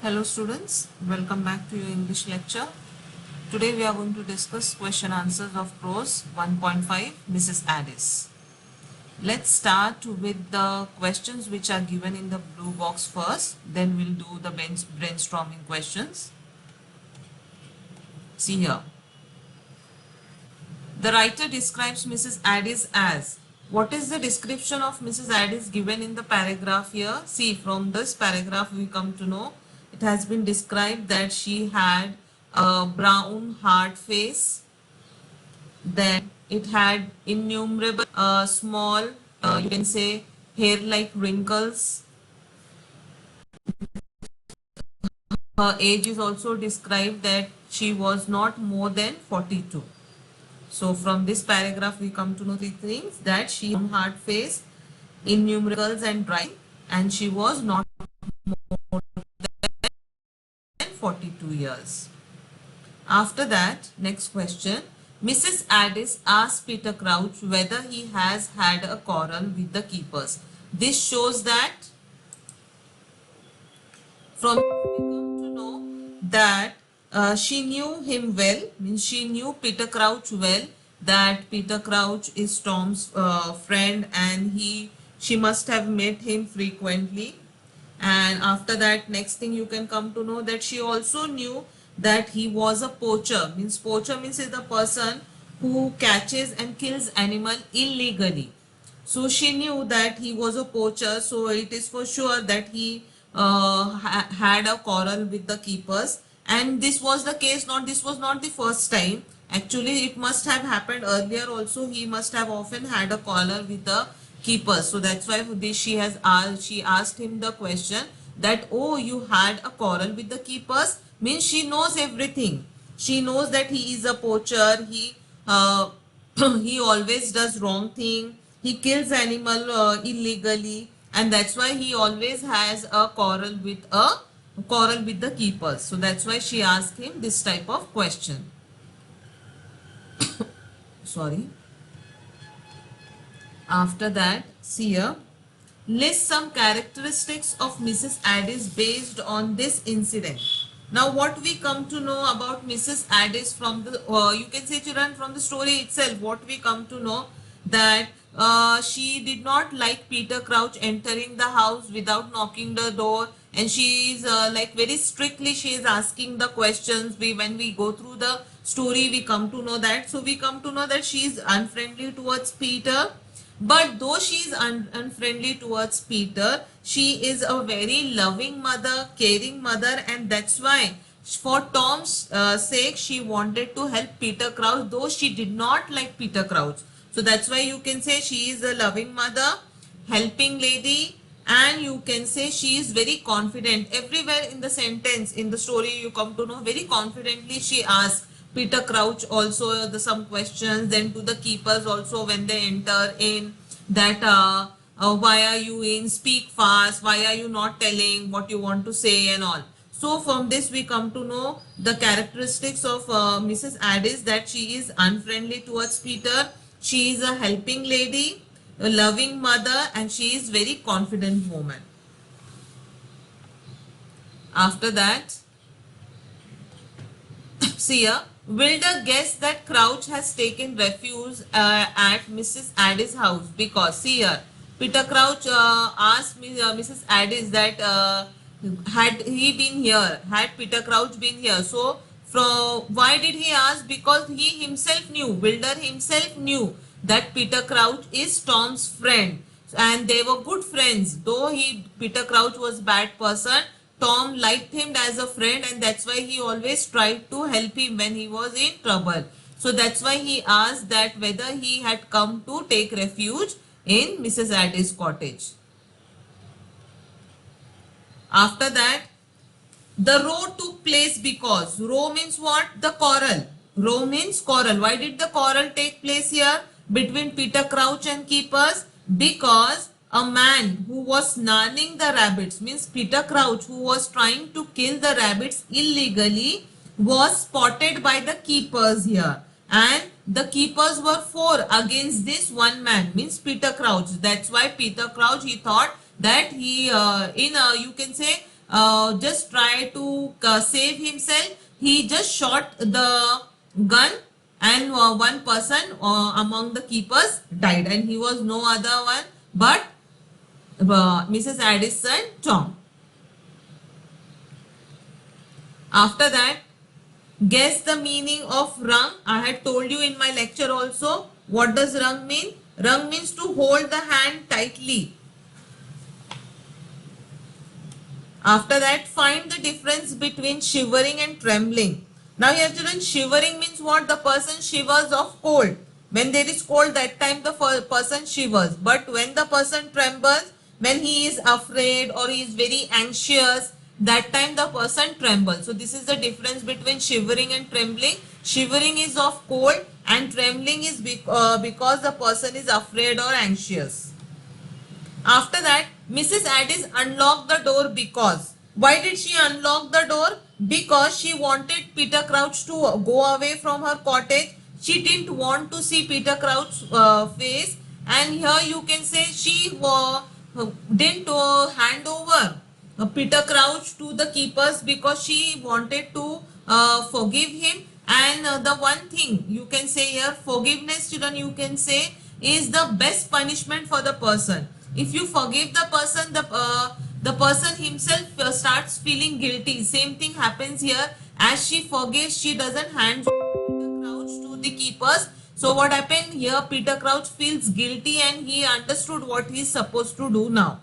Hello students, welcome back to your English lecture. Today we are going to discuss question answers of prose 1.5 Mrs. Addis. Let's start with the questions which are given in the blue box first, then we'll do the brainstorming questions. See here. The writer describes Mrs. Addis as. What is the description of Mrs. Addis given in the paragraph here? See, from this paragraph we come to know it has been described that she had a brown hard face, then it had innumerable small, you can say, hair-like wrinkles. Her age is also described that she was not more than 42. So from this paragraph we come to know the things that she had hard face, innumerable and dry, and she was not more than 42 years. After that, next question. Mrs. Addis asked Peter Crouch whether he has had a quarrel with the keepers. This shows that from we come to know that she knew him well, means she knew Peter Crouch well, that Peter Crouch is Tom's friend and she must have met him frequently. And after that, next thing you can come to know that she also knew that he was a poacher. Poacher means is the person who catches and kills animal illegally. So she knew that he was a poacher, so it is for sure that he had a quarrel with the keepers. And this was the case, this was not the first time. Actually, it must have happened earlier also. He must have often had a quarrel with the keepers. So that's why she asked him the question that, oh, you had a quarrel with the keepers, means she knows everything. She knows that he is a poacher. He always does wrong thing. He kills animal illegally, and that's why he always has a quarrel with the keepers. So that's why she asked him this type of question. Sorry. After that, see here. List some characteristics of Mrs. Addis based on this incident. Now, what we come to know about Mrs. Addis from the, you can say, children, from the story itself, what we come to know that she did not like Peter Crouch entering the house without knocking the door, and she is like very strictly she is asking the questions. When we go through the story, we come to know that. So we come to know that she is unfriendly towards Peter. But though she is unfriendly towards Peter, she is a very loving mother, caring mother, and that's why for Tom's sake she wanted to help Peter Crouch, though she did not like Peter Crouch. So that's why you can say she is a loving mother, helping lady, and you can say she is very confident. Everywhere in the sentence, in the story, you come to know very confidently she asks Peter Crouch also some questions, then to the keepers also when they enter in that why are you in, speak fast, why are you not telling what you want to say and all. So from this we come to know the characteristics of Mrs. Addis, that she is unfriendly towards Peter, she is a helping lady, a loving mother, and she is very confident woman. After that, see here. Wilder guessed that Crouch has taken refuge at Mrs. Addis' house because, see here, Peter Crouch asked Mrs. Addis that had he been here, had Peter Crouch been here. So, why did he ask? Because he himself knew, Wilder himself knew that Peter Crouch is Tom's friend, and they were good friends. Though Peter Crouch was bad person, Tom liked him as a friend, and that's why he always tried to help him when he was in trouble. So that's why he asked that whether he had come to take refuge in Mrs. Addis' cottage. After that, the row took place because, row means what? The quarrel. Row means quarrel. Why did the quarrel take place here between Peter Crouch and keepers? Because a man who was snarling the rabbits, means Peter Crouch, who was trying to kill the rabbits illegally, was spotted by the keepers here, and the keepers were 4 against this one man, means Peter Crouch. That's why Peter Crouch, he thought that he you can say just try to save himself. He just shot the gun, and one person among the keepers died, and he was no other one but Mrs. Addis' son Tom. After that, guess the meaning of rung. I had told you in my lecture also. What does rung mean? Rung means to hold the hand tightly. After that, find the difference between shivering and trembling. Now here children, shivering means what? The person shivers of cold. When there is cold, that time the person shivers. But when the person trembles, when he is afraid or he is very anxious, that time the person trembles. So this is the difference between shivering and trembling. Shivering is of cold and trembling is because the person is afraid or anxious. After that, Mrs. Addis unlocked the door because. Why did she unlock the door? Because she wanted Peter Crouch to go away from her cottage. She didn't want to see Peter Crouch's face. And here you can say she didn't hand over Peter Crouch to the keepers because she wanted to forgive him. And the one thing you can say here, forgiveness, children, you can say is the best punishment for the person. If you forgive the person, the person himself starts feeling guilty. Same thing happens here. As she forgives, she doesn't hand Peter Crouch to the keepers. So what happened here? Peter Crouch feels guilty and he understood what he is supposed to do now.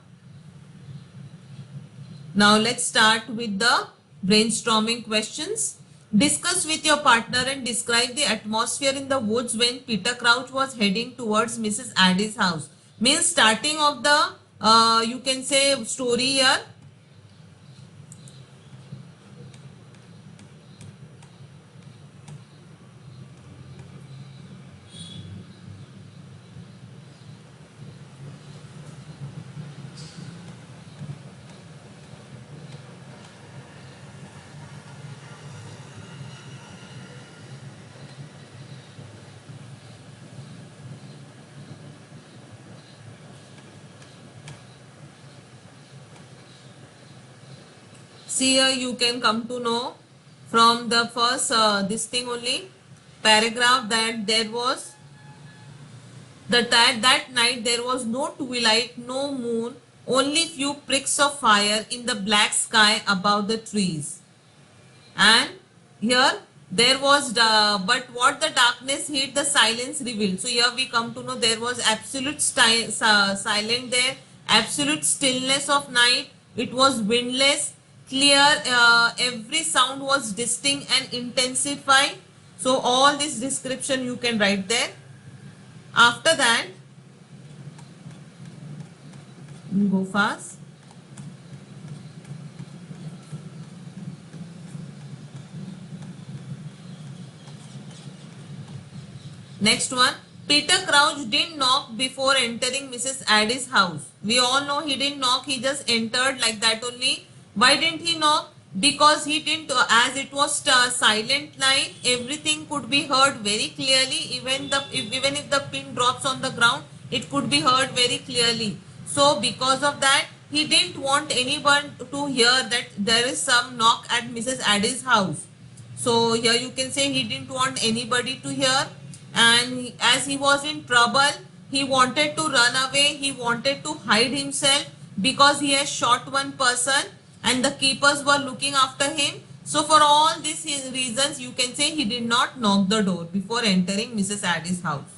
Now let's start with the brainstorming questions. Discuss with your partner and describe the atmosphere in the woods when Peter Crouch was heading towards Mrs. Addis' house. Means starting of the you can say story here. See here you can come to know from the first this thing only paragraph that there was that night there was no twilight, no moon, only few pricks of fire in the black sky above the trees. And here there was but what the darkness hid, the silence revealed. So here we come to know there was absolute silent there, absolute stillness of night. It was windless, clear, every sound was distinct and intensified. So all this description you can write there. After that, go fast. Next one, Peter Crouch didn't knock before entering Mrs. Addis' house. We all know he didn't knock, he just entered like that only. Why didn't he knock? Because he didn't, as it was silent night, everything could be heard very clearly. Even if the pin drops on the ground, it could be heard very clearly. So because of that, he didn't want anyone to hear that there is some knock at Mrs. Addis' house. So here you can say he didn't want anybody to hear, and as he was in trouble, he wanted to run away, he wanted to hide himself because he has shot one person and the keepers were looking after him. So for all these reasons, you can say he did not knock the door before entering Mrs. Addis' house.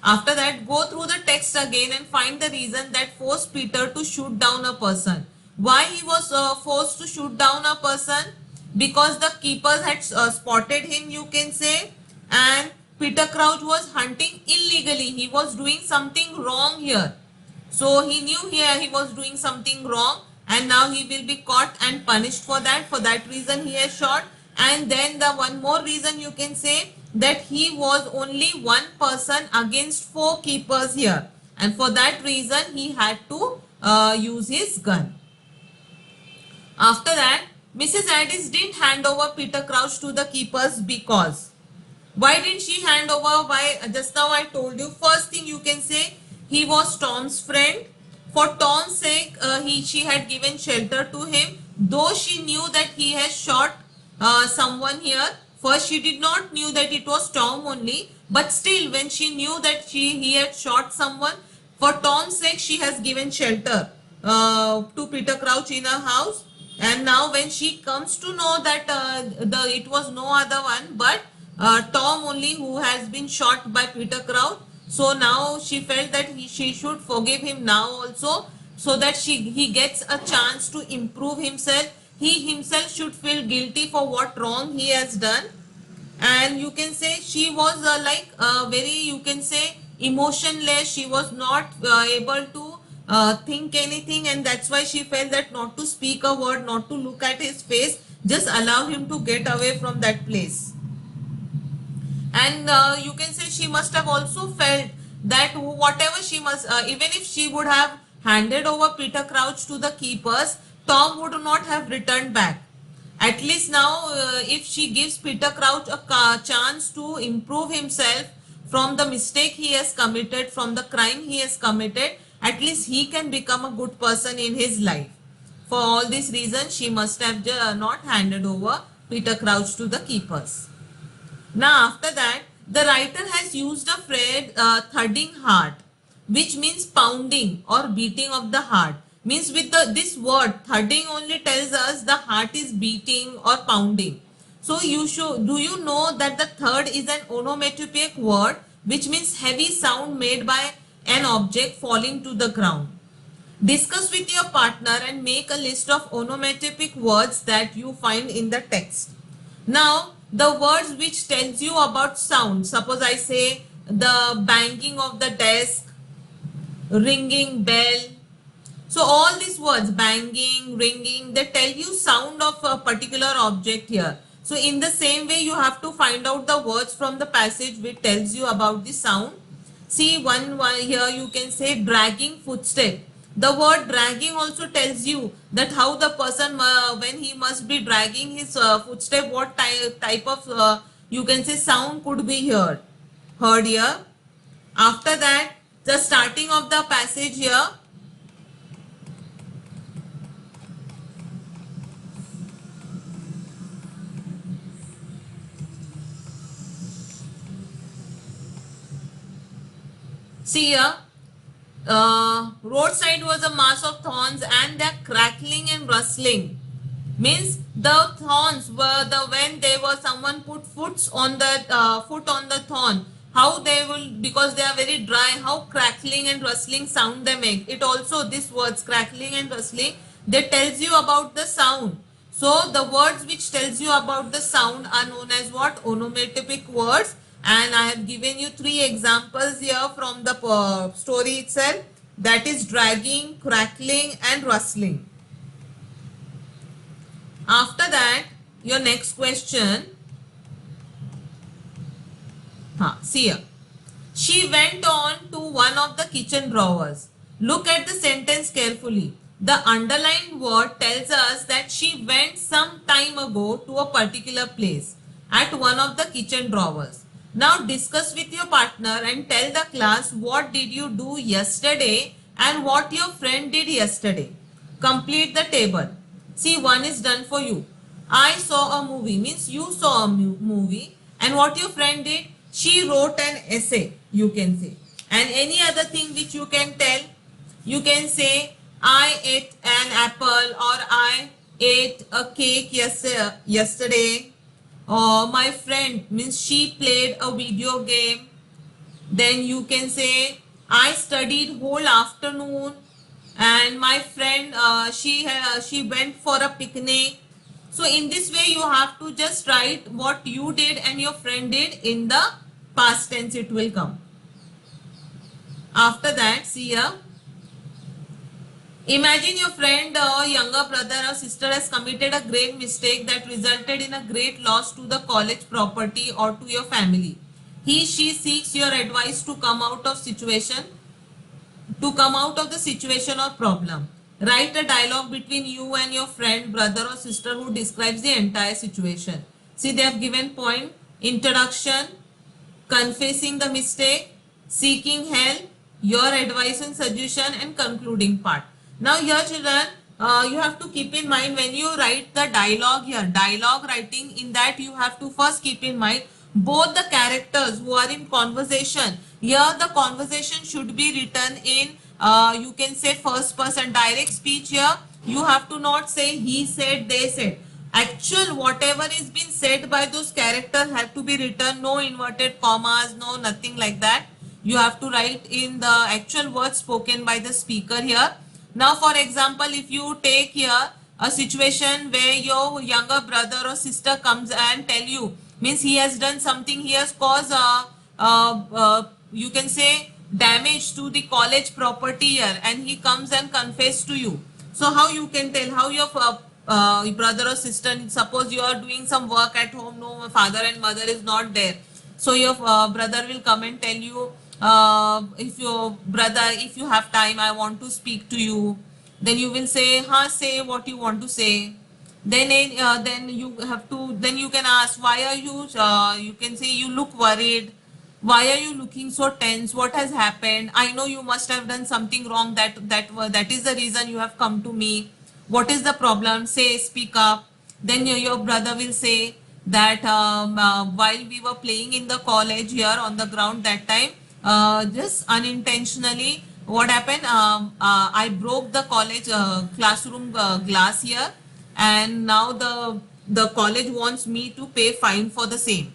After that, go through the text again and find the reason that forced Peter to shoot down a person. Why he was forced to shoot down a person? Because the keepers had spotted him, you can say, and Peter Crouch was hunting illegally. He was doing something wrong here. So he knew here he was doing something wrong, and now he will be caught and punished for that. For that reason he has shot. And then the one more reason you can say that he was only one person against 4 keepers here, and for that reason he had to use his gun. After that, Mrs. Addis didn't hand over Peter Crouch to the keepers because. Why didn't she hand over? Why? Just now I told you. First thing you can say, he was Tom's friend. For Tom's sake, she had given shelter to him. though she knew that he has shot someone here. First she did not knew that it was Tom only, but still when she knew that he had shot someone, for Tom's sake she has given shelter to Peter Crouch in her house. And now when she comes to know that it was no other one but Tom only who has been shot by Peter Crouch, so now she felt that she should forgive him now also, so that he gets a chance to improve himself. He himself should feel guilty for what wrong he has done. And you can say she was very, you can say, emotionless. She was not able to think anything, and that's why she felt that not to speak a word, not to look at his face, just allow him to get away from that place. And you can say she must have also felt that whatever she must, even if she would have handed over Peter Crouch to the keepers, Tom would not have returned back. At least now, if she gives Peter Crouch a chance to improve himself from the mistake he has committed, from the crime he has committed, at least he can become a good person in his life. For all these reasons, she must have not handed over Peter Crouch to the keepers. Now after that, the writer has used a phrase thudding heart, which means pounding or beating of the heart. Means with this word thudding only tells us the heart is beating or pounding. So do you know that the thud is an onomatopoeic word which means heavy sound made by an object falling to the ground. Discuss with your partner and make a list of onomatopoeic words that you find in the text. Now, the words which tells you about sound. Suppose I say the banging of the desk, ringing bell. So all these words, banging, ringing, they tell you sound of a particular object here. So in the same way, you have to find out the words from the passage which tells you about the sound. See one here you can say dragging footstep. The word dragging also tells you that how the person when he must be dragging his footstep, what type of you can say sound could be heard here. After that, the starting of the passage here. See here, roadside was a mass of thorns and their crackling and rustling. Means the thorns were when they were someone put foot on the thorn, how they will, because they are very dry, how crackling and rustling sound they make. It also, this words crackling and rustling, they tells you about the sound. So the words which tells you about the sound are known as what? Onomatopoeic words. And I have given you 3 examples here from the story itself, that is dragging, crackling and rustling. After that, your next question. See here. She went on to one of the kitchen drawers. Look at the sentence carefully. The underlined word tells us that she went some time ago to a particular place at one of the kitchen drawers. Now discuss with your partner and tell the class what did you do yesterday and what your friend did yesterday. Complete the table. See, one is done for you. I saw a movie, means you saw a movie, and what your friend did, she wrote an essay, you can say. And any other thing which you can tell, you can say I ate an apple or I ate a cake yesterday. Or my friend, means she played a video game. Then you can say I studied whole afternoon and my friend she went for a picnic. So in this way you have to just write what you did and your friend did in the past tense, it will come. After that, see here. Imagine your friend or younger brother or sister has committed a great mistake that resulted in a great loss to the college property or to your family. She seeks your advice to come out of the situation or problem. Write a dialogue between you and your friend, brother or sister who describes the entire situation. See, they have given point: introduction, confessing the mistake, seeking help, your advice and suggestion, and concluding part. Now here children, you have to keep in mind when you write the dialogue here, dialogue writing, in that you have to first keep in mind both the characters who are in conversation. Here the conversation should be written in, you can say first person direct speech. Here you have to not say he said, they said. Actual whatever is been said by those characters have to be written, no inverted commas, no nothing like that. You have to write in the actual words spoken by the speaker here. Now for example, if you take here a situation where your younger brother or sister comes and tell you, means he has done something, he has caused you can say damage to the college property here, and he comes and confess to you. So how you can tell, how your brother or sister, suppose you are doing some work at home, no father and mother is not there, so your brother will come and tell you, if your brother, if you have time, I want to speak to you. Then you will say, huh, say what you want to say. Then you have to, then you can ask, why are you, you can say, you look worried. Why are you looking so tense? What has happened? I know you must have done something wrong. That is the reason you have come to me. What is the problem? Say, speak up. Then your brother will say that, while we were playing in the college here on the ground that time, just unintentionally, what happened? I broke the college classroom glass here, and now the college wants me to pay fine for the same.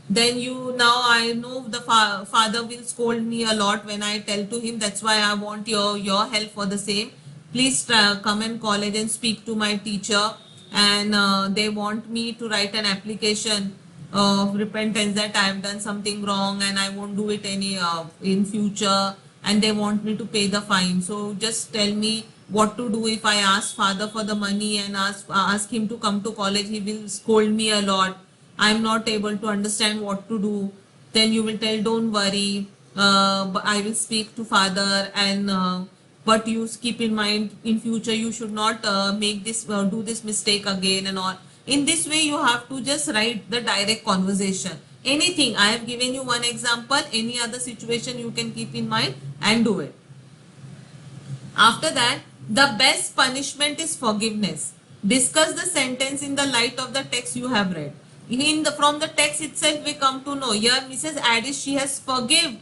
Then you, now I know the father will scold me a lot when I tell to him, that's why I want your help for the same. Please come in college and speak to my teacher, and they want me to write an application of repentance that I have done something wrong and I won't do it any in future, and they want me to pay the fine. So just tell me what to do. If I ask father for the money and ask him to come to college, he will scold me a lot. I'm not able to understand what to do. Then you will tell, don't worry, but I will speak to father, and but you keep in mind in future you should not make this do this mistake again and all. In this way you have to just write the direct conversation. Anything, I have given you one example, any other situation you can keep in mind and do it. After that, the best punishment is forgiveness. Discuss the sentence in the light of the text you have read. In the, from the text itself, we come to know here Mrs. Addis, she has forgive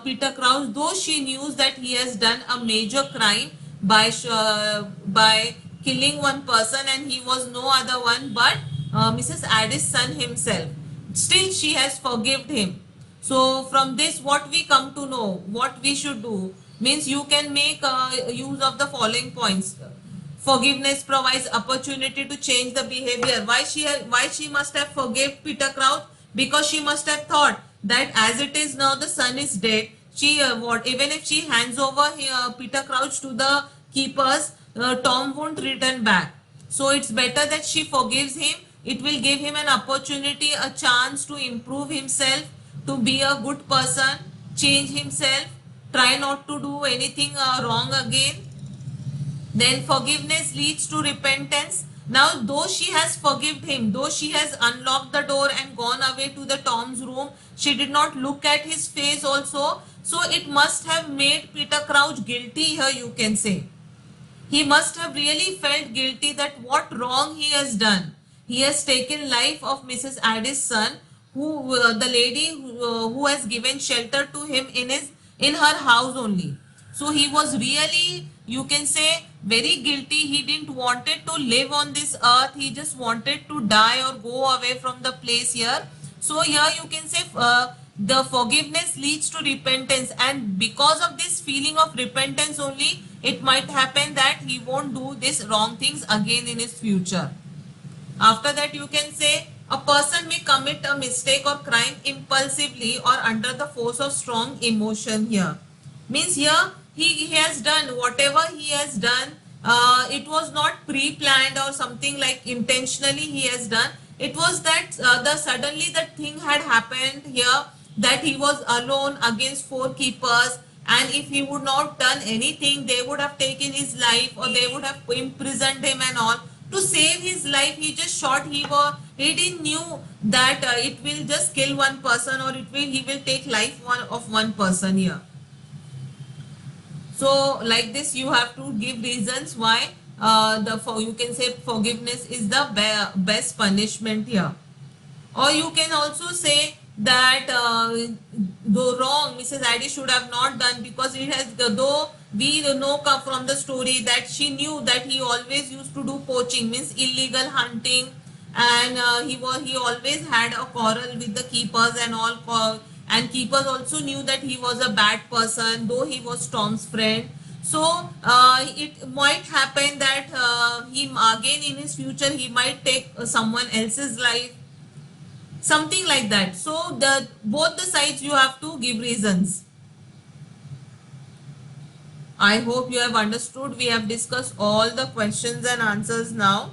Peter Crouch, though she knew that he has done a major crime by killing one person, and he was no other one but Mrs. Addis' son himself. Still, she has forgiven him. So from this, what we come to know, what we should do, means you can make use of the following points. Forgiveness provides opportunity to change the behavior. Why she must have forgave Peter Crouch? Because she must have thought that as it is now, the son is dead. She what, even if she hands over Peter Crouch to the keepers, Tom won't return back. So it's better that she forgives him. It will give him an opportunity, a chance to improve himself, to be a good person, change himself, try not to do anything wrong again. Then forgiveness leads to repentance. Now, though she has forgiven him, though she has unlocked the door and gone away to the Tom's room, she did not look at his face also. So it must have made Peter Crouch guilty here, you can say. He must have really felt guilty that what wrong he has done. He has taken life of Mrs. Addis' son, who the lady who has given shelter to him in her house only. So he was really, you can say, very guilty. He didn't wanted to live on this earth. He just wanted to die or go away from the place here. So here you can say the forgiveness leads to repentance, and because of this feeling of repentance only, it might happen that he won't do this wrong things again in his future. After that, you can say a person may commit a mistake or crime impulsively or under the force of strong emotion here. Means here he has done whatever he has done. It was not pre-planned or something like intentionally he has done. It was that the suddenly that thing had happened here, that he was alone against four keepers, and if he would not done anything, they would have taken his life or they would have imprisoned him and all. To save his life, he just shot. He didn't knew that it will just kill one person, or he will take life of one person here. So like this, you have to give reasons why you can say forgiveness is the best punishment here. Or you can also say that though wrong Mrs. Addy should have not done, because it has, though we know from the story that she knew that he always used to do poaching, means illegal hunting, and he always had a quarrel with the keepers and all, and keepers also knew that he was a bad person, though he was Tom's friend. So it might happen that he again in his future he might take someone else's life, something like that. So the both the sides you have to give reasons. I hope you have understood. We have discussed all the questions and answers now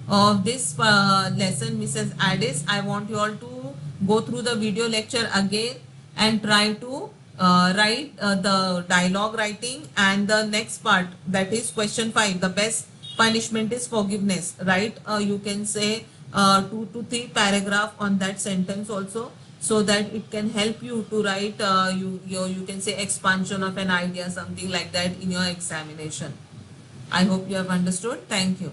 of this lesson, Mrs. Addis. I want you all to go through the video lecture again and try to write the dialogue writing, and the next part, that is question 5, the best punishment is forgiveness, right? You can say 2 to 3 paragraph on that sentence also, so that it can help you to write you can say expansion of an idea, something like that in your examination. I hope you have understood. Thank you.